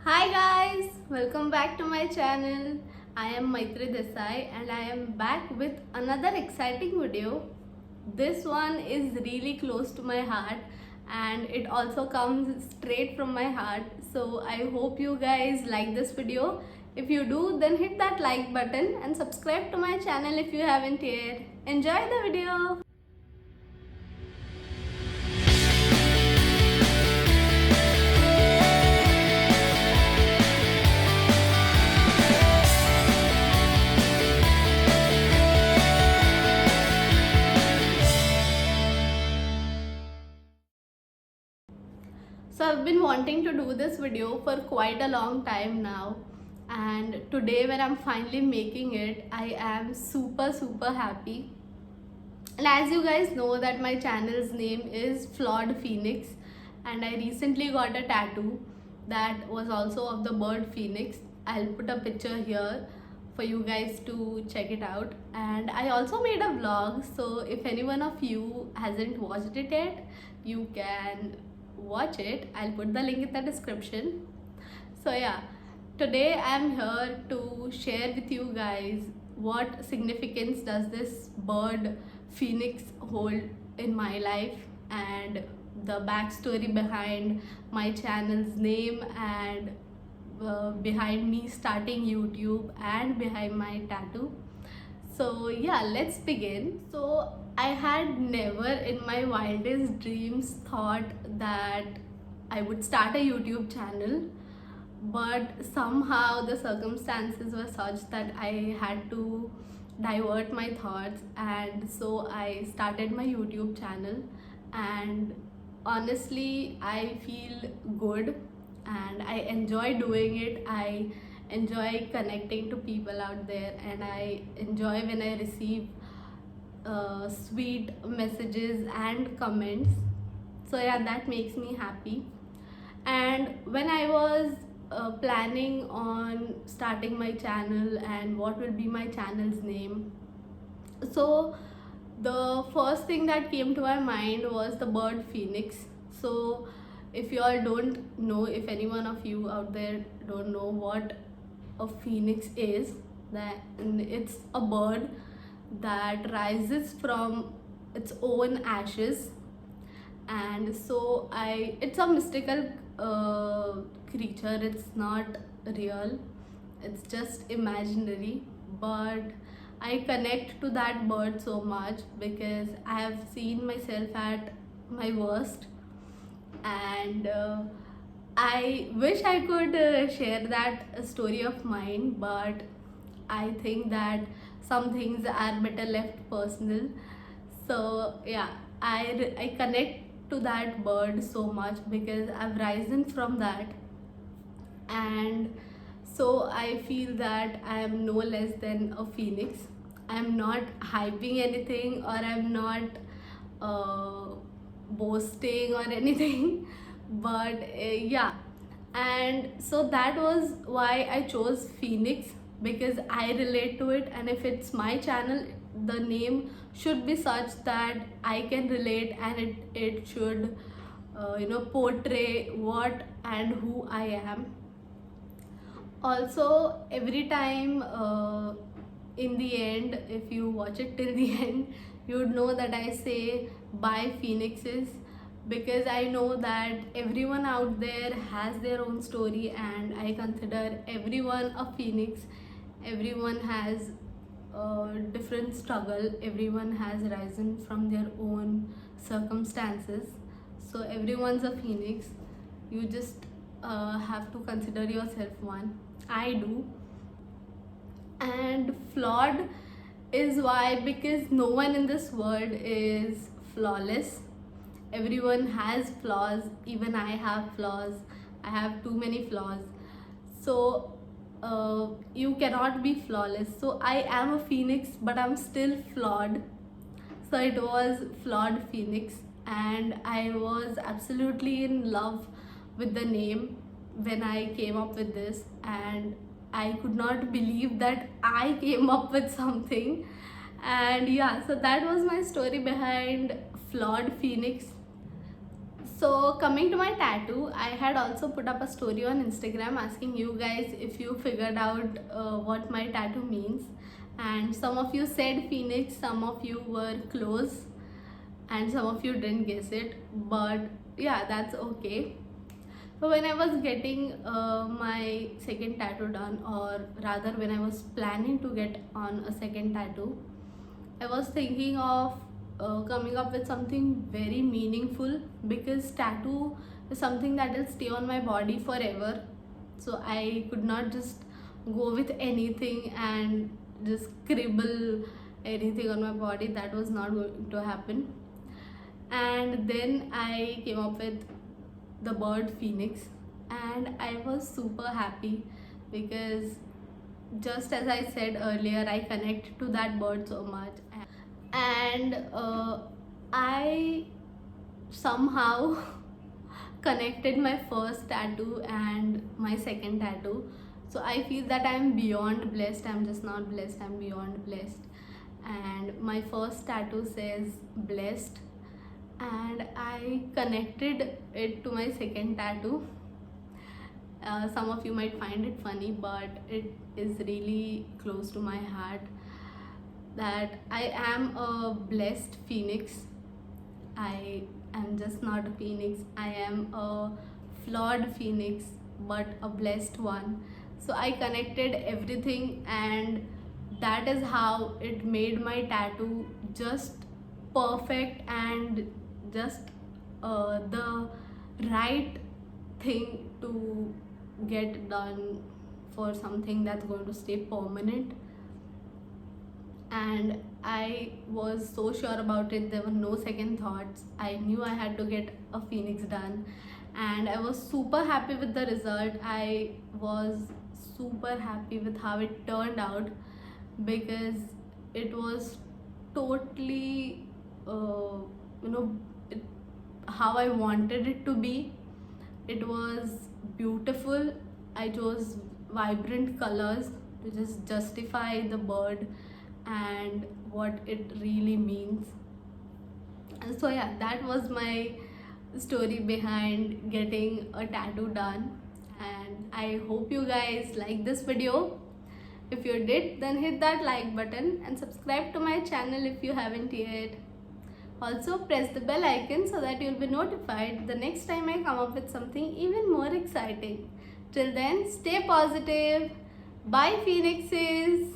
Hi guys, welcome back to my channel. I am Maitri Desai and I am back with another exciting video. This one is really close to my heart and it also comes straight from my heart. So I hope you guys like this video. If you do, then hit that like button and subscribe to my channel if you haven't yet. Enjoy the video. So I've been wanting to do this video for quite a long time now, and today when I'm finally making it, I am super happy. And as you guys know that my channel's name is Flawed Phoenix, and I recently got a tattoo that was also of the bird phoenix. I'll put a picture here for you guys to check it out. And I also made a vlog, so if any one of you hasn't watched it yet, you can watch it. I'll put the link in the description. So yeah, today I'm here to share with you guys what significance does this bird phoenix hold in my life, and the backstory behind my channel's name, and behind me starting YouTube, and behind my tattoo. So yeah, let's begin. So I had never in my wildest dreams thought that I would start a YouTube channel, but somehow the circumstances were such that I had to divert my thoughts, and so I started my YouTube channel. And honestly, I feel good and I enjoy doing it. I enjoy connecting to people out there, and I enjoy when I receive sweet messages and comments. So yeah, that makes me happy. And when I was planning on starting my channel and what will be my channel's name, so the first thing that came to my mind was the bird phoenix. So if you all don't know, if any one of you out there don't know what a phoenix is, then it's a bird that rises from its own ashes. And so it's a mystical creature. It's not real, it's just imaginary, but I connect to that bird so much because I have seen myself at my worst. And I wish I could share that story of mine, but I think that some things are better left personal. So yeah, I connect to that bird so much because I've risen from that. And so I feel that I am no less than a phoenix. I'm not hyping anything, or I'm not uh, boasting or anything, but yeah. And so that was why I chose phoenix, because I relate to it, and if it's my channel, the name should be such that I can relate, and it should portray what and who I am. Also, every time in the end, if you watch it till the end, you would know that I say bye phoenixes, because I know that everyone out there has their own story, and I consider everyone a phoenix. Everyone has a different struggle, everyone has risen from their own circumstances. So everyone's a phoenix. You just have to consider yourself one. I do. And flawed is why, because no one in this world is flawless. Everyone has flaws. Even I have flaws. I have too many flaws. So you cannot be flawless. So I am a phoenix, but I'm still flawed. So it was Flawed Phoenix, and I was absolutely in love with the name when I came up with this, and I could not believe that I came up with something. And yeah, so that was my story behind Flawed Phoenix. So coming to my tattoo, I had also put up a story on Instagram asking you guys if you figured out what my tattoo means, and some of you said phoenix, some of you were close, and some of you didn't guess it, but yeah, that's okay. So when I was getting my second tattoo done, or rather when I was planning to get on a second tattoo, I was thinking of coming up with something very meaningful, because tattoo is something that will stay on my body forever. So I could not just go with anything and just scribble anything on my body. That was not going to happen. And then I came up with the bird phoenix, and I was super happy because, just as I said earlier, I connect to that bird so much. And I somehow connected my first tattoo and my second tattoo. So I feel that I'm beyond blessed. I'm just not blessed, I'm beyond blessed. And my first tattoo says blessed, and I connected it to my second tattoo. Some of you might find it funny, but it is really close to my heart, that I am a blessed phoenix. I am just not a phoenix, I am a flawed phoenix, but a blessed one. So I connected everything, and that is how it made my tattoo just perfect, and just the right thing to get done for something that's going to stay permanent. And I was so sure about it, there were no second thoughts. I knew I had to get a phoenix done, and I was super happy with the result. I was super happy with how it turned out, because it was totally you know it, how I wanted it to be. It was beautiful. I chose vibrant colors to just justify the bird and what it really means. And so yeah, that was my story behind getting a tattoo done, and I hope you guys like this video. If you did, then hit that like button and subscribe to my channel if you haven't yet. Also press the bell icon so that you'll be notified the next time I come up with something even more exciting. Till then, stay positive. Bye, Phoenixes.